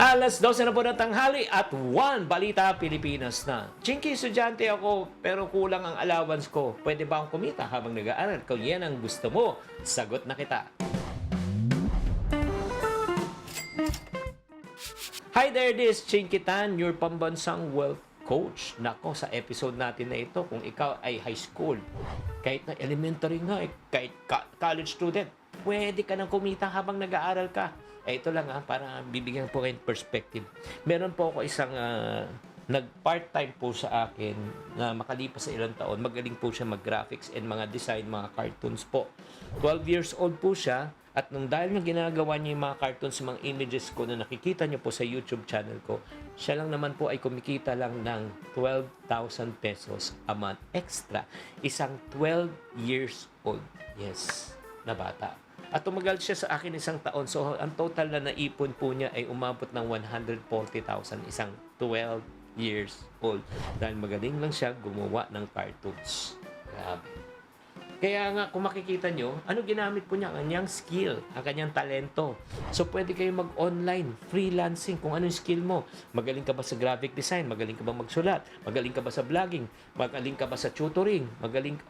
Alas 12 na po ng tanghali at 1 Balita Pilipinas na. Chinky, estudyante ako pero kulang ang allowance ko. Pwede ba akong kumita habang nag-aaral? Kung yan ang gusto mo, sagot na kita. Hi there, this is Chinky Tan, your pambansang wealth coach. Nako, sa episode natin na ito, kung ikaw ay high school, kahit na elementary nga, kahit college student, pwede ka nang kumita habang nag-aaral ka. Ito lang para bibigyan po kayo perspective. Meron po ako isang nag-part-time po sa akin na makalipas sa ilang taon. Magaling po siya mag-graphics and mga design, mga cartoons po. 12 years old po siya at nung dahil nga ginagawa niya yung mga cartoons, mga images ko na nakikita niyo po sa YouTube channel ko, siya lang naman po ay kumikita lang ng 12,000 pesos a month extra. Isang 12 years old. Yes, na bata. At tumagal siya sa akin isang taon. So, ang total na naipon po niya ay umabot ng 140,000 isang 12 years old. Dahil magaling lang siya gumawa ng cartoons. Grabe. Kaya nga, kung makikita nyo, ano ginamit po niya? Ang kanyang skill, ang kanyang talento. So, pwede kayo mag-online, freelancing, kung ano yung skill mo. Magaling ka ba sa graphic design? Magaling ka ba magsulat? Magaling ka ba sa vlogging? Magaling ka ba sa tutoring? Magaling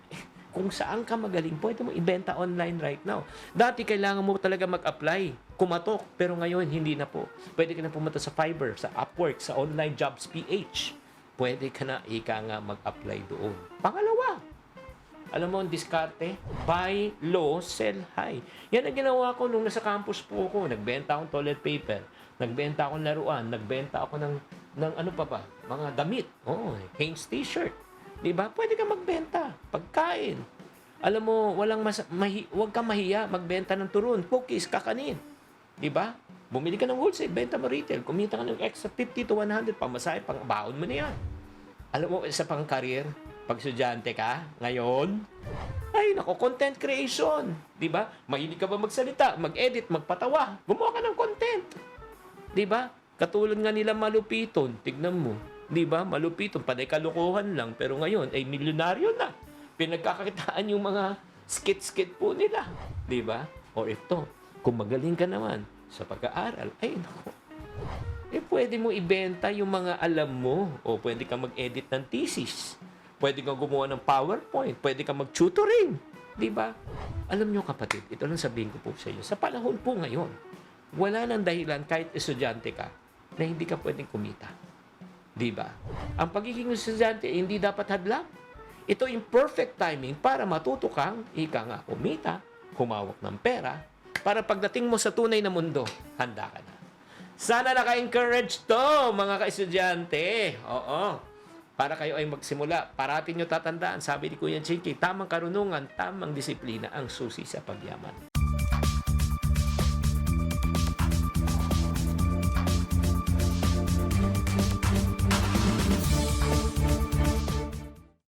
kung saan ka magaling, pwede mo ibenta online right now. Dati, kailangan mo talaga mag-apply, kumatok, pero ngayon, hindi na po. Pwede ka na pumunta sa Fiverr, sa Upwork, sa Online Jobs PH. Pwede ka na, nga mag-apply doon. Pangalawa, alam mo ang diskarte? Buy low, sell high. Yan ang ginawa ko nung nasa campus po ako. Nagbenta akong toilet paper, nagbenta akong laruan, nagbenta ako ng ano pa ba? Mga damit. Hanes t-shirt. Diba? Pwede ka magbenta. Pagkain. Alam mo, huwag kang mahiya magbenta ng turon, cookies, kakanin. Diba? Bumili ka ng wholesale, benta mo retail, kumita ka ng extra 50 to 100, pamasahe, pang-baon mo na yan. Alam mo, isa pang career, pag estudyante ka, ngayon, ay, nako, content creation. Diba? Mahilig ka ba magsalita, mag-edit, magpatawa, gumawa ka ng content. Diba? Katulad nga nila Malupiton, tignan mo. Di ba? Malupiton, panay kalukuhan lang. Pero ngayon, ay milyonaryo na. Pinagkakakitaan yung mga skit-skit po nila. Di ba? O ito, kung magaling ka naman sa pag-aaral, ay naku, pwede mo ibenta yung mga alam mo. O pwede ka mag-edit ng thesis. Pwede kang gumawa ng PowerPoint. Pwede kang mag-tutoring. Di ba? Alam nyo kapatid, ito lang sabihin ko po sa inyo. Sa panahon po ngayon, wala nang dahilan kahit estudyante ka na hindi ka pwedeng kumita. Diba? Ang pagiging estudyante hindi dapat hadlang. Ito yung perfect timing para matuto kang kumita, humawak ng pera, para pagdating mo sa tunay na mundo, handa ka na. Sana naka-encourage to, mga ka-estudyante. Oo. Para kayo ay magsimula, parating nyo tatandaan, sabi ni Kuya Chinky, tamang karunungan, tamang disiplina ang susi sa pagyaman.